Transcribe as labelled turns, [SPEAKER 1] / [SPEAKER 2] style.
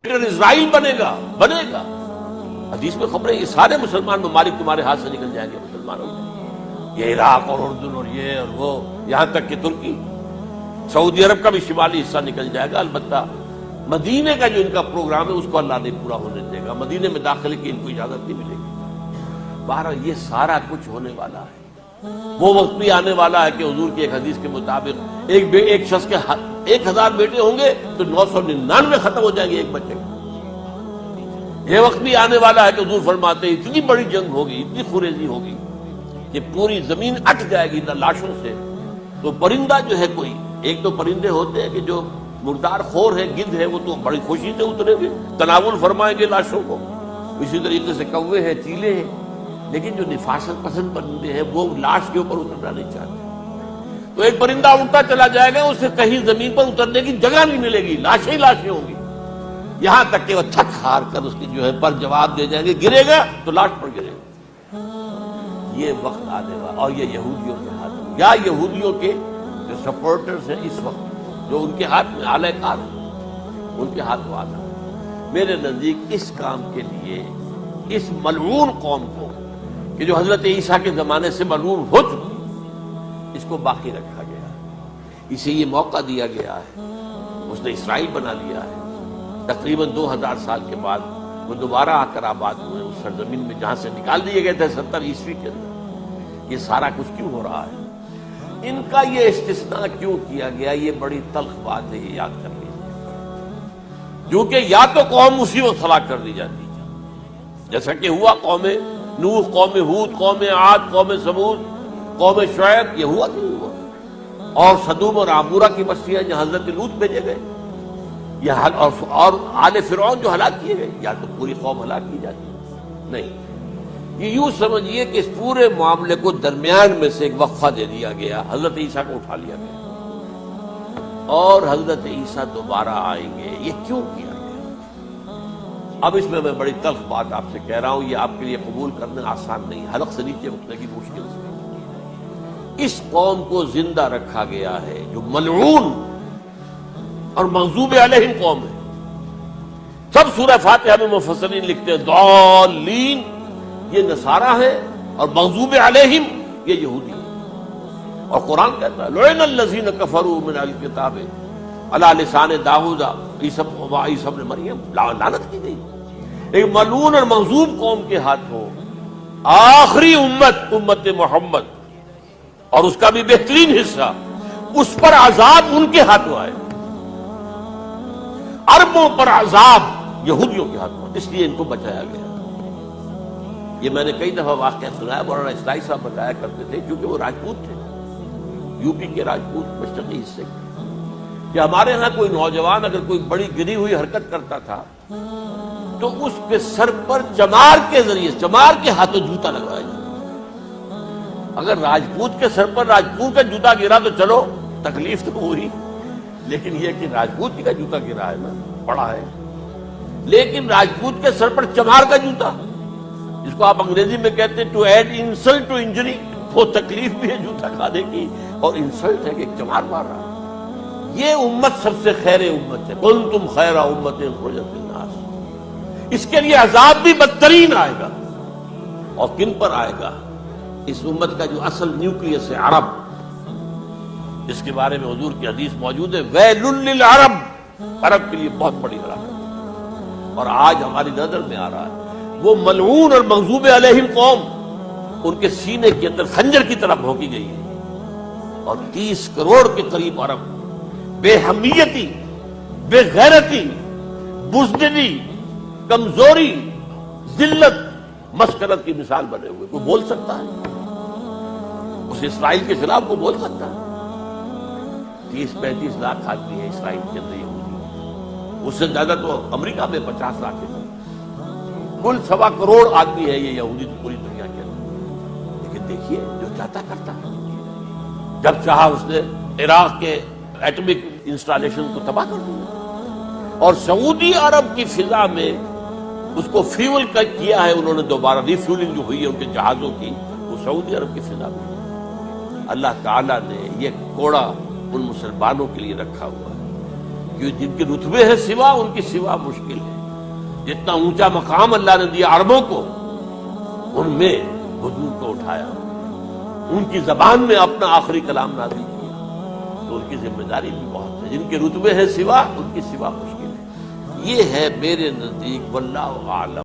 [SPEAKER 1] اسرائیل بنے گا. حدیث میں خبر ہے یہ سارے مسلمان ممالک تمہارے ہاتھ سے نکل جائیں گے مسلمانوں کے، یہ عراق اور اردن اور یہ اور وہ، یہاں تک کہ ترکی، سعودی عرب کا بھی شمالی حصہ نکل جائے گا. البتہ مدینے کا جو ان کا پروگرام ہے اس کو اللہ نہیں پورا ہونے دے گا، مدینے میں داخلے کی ان کو اجازت نہیں ملے گی. بہرحال یہ سارا کچھ ہونے والا ہے. وہ وقت بھی آنے والا ہے کہ حضور کی ایک حدیث کے مطابق ایک شخص کے 1000 بیٹے ہوں گے تو 999 ختم ہو جائیں گے ایک بچے کا. یہ وقت بھی آنے والا ہے کہ حضور فرماتے ہیں اتنی بڑی جنگ ہوگی، اتنی خوریزی ہوگی کہ پوری زمین اٹ جائے گی لاشوں سے. تو پرندہ جو ہے کوئی، ایک تو پرندے ہوتے ہیں کہ جو مردار خور ہے، گدھ ہے، وہ تو بڑی خوشی سے اتریں گے، تناول فرمائیں گے لاشوں کو. اسی طریقے سے کوے ہیں، چیلے ہیں. لیکن جو نفاست پسند پرندے ہیں وہ لاش کے اوپر اترنا نہیں چاہتے. تو ایک پرندہ اڑتا چلا جائے گا، اسے کہیں زمین پر اترنے کی جگہ نہیں ملے گی، لاشیں ہی لاشیں ہوں گی، یہاں تک کہ وہ تھک ہار کر اس کی جو ہے پر جواب دے جائیں گے، گرے گا تو لاش پر گرے گا. یہ وقت آنے والا، اور یہ یہودیوں کے ہاتھ میں، یا یہودیوں کے جو سپورٹرز ہیں اس وقت، جو ان کے ہاتھ میں اعلی کار ان کے ہاتھ میں آنا. میرے نزدیک اس کام کے لیے اس ملعون قوم کو کہ جو حضرت عیسیٰ کے زمانے سے ملعون ہو چکی، اس کو باقی رکھا گیا ہے، اسے یہ موقع دیا گیا ہے. اس نے اسرائیل بنا لیا ہے. تقریباً 2000 سال کے بعد وہ دوبارہ آ کر آباد ہوئے اس سرزمین میں جہاں سے نکال دیے گئے تھے 70 عیسوی کے اندر. یہ سارا کچھ کیوں ہو رہا ہے؟ ان کا یہ استثناء کیوں کیا گیا؟ یہ بڑی تلخ بات ہے، یہ یاد کر لیجیے. جو کہ یا تو قوم اسی وقت ہلاک کر دی جاتی جیسا کہ ہوا قوم نوح، قوم ہود، قوم عاد، قوم ثمود، قوم شعیب، یہ ہوا کہ نہیں ہوا؟ اور سدوم اور عمورہ کی بستیاں جہاں حضرت لوط بھیجے گئے، اور آل فرعون جو ہلاک کیے گئے، یا تو پوری قوم ہلاک کی جاتی نہیں. یہ یوں سمجھیے کہ اس پورے معاملے کو درمیان میں سے ایک وقفہ دے دیا گیا، حضرت عیسیٰ کو اٹھا لیا گیا، اور حضرت عیسیٰ دوبارہ آئیں گے. یہ کیوں کیا گیا؟ اب اس میں بڑی تلخ بات آپ سے کہہ رہا ہوں، یہ آپ کے لیے قبول کرنا آسان نہیں، حلق سے نیچے اٹھنے کی مشکل سے. اس قوم کو زندہ رکھا گیا ہے جو ملعون اور مغضوب علیہم قوم ہے. سب سورہ فاتحہ میں مفسرین لکھتے ہیں ضالین یہ نصارہ ہے، اور مغضوب علیہم یہ یہودی ہے. اور قرآن کہتا ہے لعن الذین کفروا من اہل الکتاب علی لسان داؤد عیسی ابن مریم، لعنت کی گئی. ایک ملعون اور مغضوب قوم کے ہاتھوں آخری امت محمد اور اس کا بھی بہترین حصہ، اس پر عذاب ان کے ہاتھوں آئے. عربوں پر عذاب یہودیوں کے ہاتھوں، اس لیے ان کو بچایا گیا. یہ میں نے کئی دفعہ واقعہ سنایا، مولانا اسلائی صاحب بتایا کرتے تھے، کیونکہ وہ راجپوت تھے، یو پی کے راجپوت مشرقی حصے کے، کہ ہمارے ہاں کوئی نوجوان اگر کوئی بڑی گری ہوئی حرکت کرتا تھا تو اس کے سر پر چمار کے ذریعے، چمار کے ہاتھوں جوتا لگوایا جاتا. اگر راجپوت کے سر پر راجپوت کا جوتا گرا تو چلو تکلیف تو ہوئی، لیکن یہ کہ راجپوت کا جوتا گرا ہے نا، پڑا ہے. لیکن راجپوت کے سر پر چمار کا جوتا، جس کو آپ انگریزی میں کہتے ہیں to add insult to injury, وہ تکلیف بھی ہے جوتا کھانے کی، اور انسلٹ ہے کہ ایک چمار مار رہا ہے. یہ امت سب سے خیر امت ہے، کنتم خیر امت اخرجت للناس. اس کے لیے عذاب بھی بدترین آئے گا. اور کن پر آئے گا؟ اس امت کا جو اصل نیوکلیس ہے عرب، جس کے بارے میں حضور کی حدیث موجود ہے ویل للعرب، عرب کے لیے بہت بڑی ہلاکت. اور آج ہماری نظر میں آ رہا ہے وہ ملعون اور مغضوب علیہم قوم، ان کے سینے کے اندر خنجر کی طرح بھونکی گئی ہے. اور 30 کروڑ کے قریب عرب بے حمیتی، بے غیرتی، بزدلی، کمزوری، ذلت، مسکرت کی مثال بنے ہوئے. کوئی بول سکتا ہے اس اسرائیل کے خلاف؟ کوئی بول سکتا ہے؟ 30-35 لاکھ آدمی ہے اسرائیل کے اندر یہودی، اس سے زیادہ تو امریکہ میں 50 لاکھ ہے. کل 1.25 کروڑ آدمی ہے یہ یہودی پوری دنیا کے اندر. لیکن دیکھیے جو چاہتا کرتا ہے. جب چاہا اس نے عراق کے ایٹمک انسٹالیشن کو تباہ کر دیا، اور سعودی عرب کی فضا میں اس کو فیول کیا ہے انہوں نے، دوبارہ ری فیولنگ جو ہوئی ہے ان کے جہازوں کی، وہ سعودی عرب کی فضا میں. اللہ تعالیٰ نے یہ کوڑا ان مسلمانوں کے لیے رکھا ہوا ہے کہ جن کے رتبے ہیں سوا، ان کی سوا مشکل ہے۔ جتنا اونچا مقام اللہ نے دیا عربوں کو، ان میں حضور کو اٹھایا، ان کی زبان میں اپنا آخری کلام نازل کیا، تو ان کی ذمہ داری بھی بہت ہے۔ جن کے رتبے ہیں سوا، ان کی سوا مشکل ہے۔ یہ ہے میرے نزدیک، واللہ اعلم۔